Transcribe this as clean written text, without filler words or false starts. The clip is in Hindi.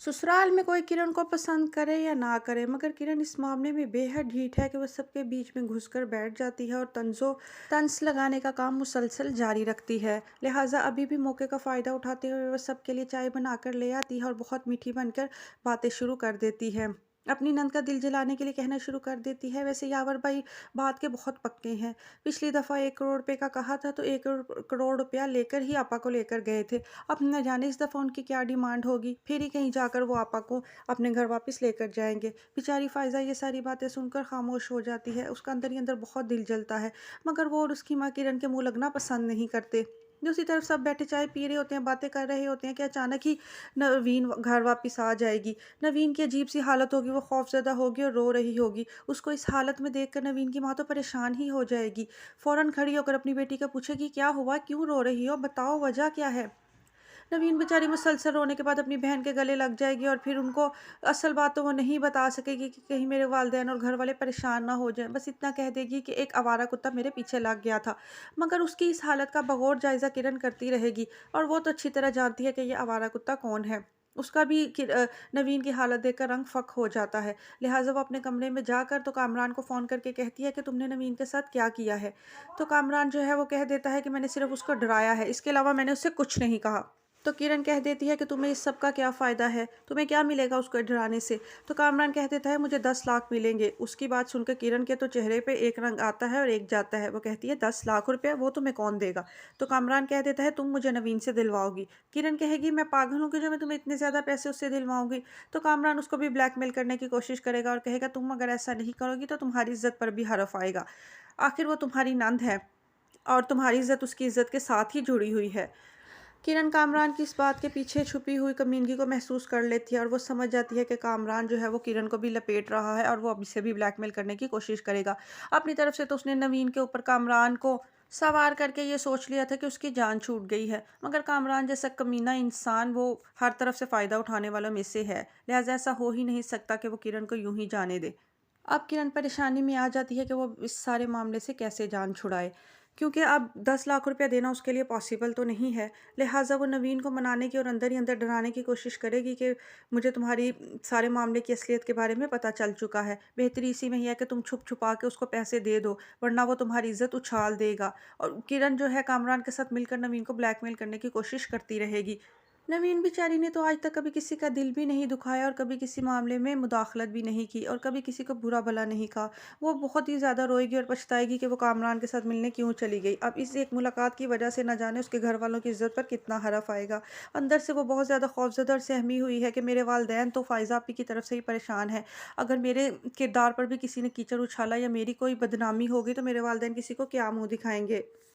ससुराल में कोई किरण को पसंद करे या ना करे, मगर किरण इस मामले में बेहद ढीठ है कि वह सबके बीच में घुसकर बैठ जाती है और तंज लगाने का काम मुसलसल जारी रखती है। लिहाजा अभी भी मौके का फ़ायदा उठाते हुए वह सबके लिए चाय बनाकर ले आती है और बहुत मीठी बनकर बातें शुरू कर देती है। अपनी नंद का दिल जलाने के लिए कहना शुरू कर देती है, वैसे यावर भाई बात के बहुत पक्के हैं। पिछली दफ़ा 1 करोड़ रुपए का कहा था तो 1 करोड़ रुपया लेकर ही आपा को लेकर गए थे। अब न जाने इस दफ़ा उनकी क्या डिमांड होगी, फिर ही कहीं जाकर वो आपा को अपने घर वापस लेकर जाएँगे। बेचारी फ़ाइज़ा ये सारी बातें सुनकर खामोश हो जाती है, उसका अंदर ही अंदर बहुत दिल जलता है, मगर वो और उसकी माँ किरण के मुँह लगना पसंद नहीं करते। दूसरी तरफ सब बैठे चाय पी रहे होते हैं, बातें कर रहे होते हैं कि अचानक ही नवीन घर वापस आ जाएगी। नवीन की अजीब-सी हालत होगी, वो खौफ़ज़दा होगी और रो रही होगी। उसको इस हालत में देखकर नवीन की माँ तो परेशान ही हो जाएगी। फ़ौरन खड़ी होकर अपनी बेटी को पूछेगी, "क्या हुआ? क्यों रो रही हो? बताओ वजह क्या है?" नवीन बेचारी मुसलसल रोने के बाद अपनी बहन के गले लग जाएगी और फिर उनको असल बात तो वो नहीं बता सकेगी कि कहीं मेरे वालिदैन और घर वाले परेशान ना हो जाएं। बस इतना कह देगी कि एक आवारा कुत्ता मेरे पीछे लग गया था। मगर उसकी इस हालत का बगौर जायज़ा किरण करती रहेगी और वो तो अच्छी तरह जानती है कि ये आवारा कुत्ता कौन है। उसका भी नवीन की हालत देखकर रंग फ़क हो जाता है। लिहाजा वो अपने कमरे में जाकर तो कामरान को फ़ोन करके कहती है कि तुमने नवीन के साथ क्या किया है। तो कामरान जो है वो कह देता है कि मैंने सिर्फ उसको डराया है, इसके अलावा मैंने उससे कुछ नहीं कहा। तो किरण कह देती है कि तुम्हें इस सब का क्या फ़ायदा है? तुम्हें क्या मिलेगा उसको डराने से? तो कामरान कह देता है मुझे 10 लाख मिलेंगे। उसकी बात सुनकर किरण के तो चेहरे पे एक रंग आता है और एक जाता है। वो कहती है 10 लाख रुपए वो तुम्हें कौन देगा? तो कामरान कह देता है तुम मुझे नवीन से दिलवाओगी। किरण कहेगी मैं पागल हूँ कि जो मैं तुम्हें इतने ज़्यादा पैसे उससे दिलवाऊँगी? तो कामरान उसको भी ब्लैकमेल करने की कोशिश करेगा और कहेगा तुम अगर ऐसा नहीं करोगी तो तुम्हारी इज़्ज़त पर भी हर्फ़ आएगा। आखिर वो तुम्हारी नंद है और तुम्हारी इज़्ज़त उसकी इज़्ज़त के साथ ही जुड़ी हुई है। किरण कामरान की इस बात के पीछे छुपी हुई कमीनगी को महसूस कर लेती है और वो समझ जाती है कि कामरान जो है वो किरण को भी लपेट रहा है और वो अब इसे भी ब्लैकमेल करने की कोशिश करेगा। अपनी तरफ से तो उसने नवीन के ऊपर कामरान को सवार करके ये सोच लिया था कि उसकी जान छूट गई है, मगर कामरान जैसा कमीना इंसान वो हर तरफ से फ़ायदा उठाने वालों में से है। लिहाजा ऐसा हो ही नहीं सकता कि वो किरण को यूं ही जाने दे। अब किरण परेशानी में आ जाती है कि वो इस सारे मामले से कैसे जान छुड़ाए, क्योंकि अब 10 लाख रुपया देना उसके लिए पॉसिबल तो नहीं है। लिहाजा वो नवीन को मनाने की और अंदर ही अंदर डराने की कोशिश करेगी कि मुझे तुम्हारी सारे मामले की असलियत के बारे में पता चल चुका है। बेहतरी इसी में ही है कि तुम छुप-छुपा के उसको पैसे दे दो, वरना वो तुम्हारी इज़्ज़त उछाल देगा। और किरण जो है कामरान के साथ मिलकर नवीन को ब्लैकमेल करने की कोशिश करती रहेगी। नवीन बेचारी ने तो आज तक कभी किसी का दिल भी नहीं दुखाया और कभी किसी मामले में मुदाखलत भी नहीं की और कभी किसी को बुरा भला नहीं कहा। वो बहुत ही ज़्यादा रोएगी और पछताएगी कि वो कामरान के साथ मिलने क्यों चली गई। अब इस एक मुलाकात की वजह से न जाने उसके घर वालों की इज़्ज़त पर कितना हरफ आएगा। अंदर से वो बहुत ज़्यादा खौफ़ज़दा और सहमी हुई है कि मेरे वालिदैन तो फ़ायज़ा आपी की तरफ से ही परेशान है। अगर मेरे किरदार पर भी किसी ने कीचड़ उछाला या मेरी कोई बदनामी हो गई तो मेरे वालिदैन किसी को क्या मुँह दिखाएँगे।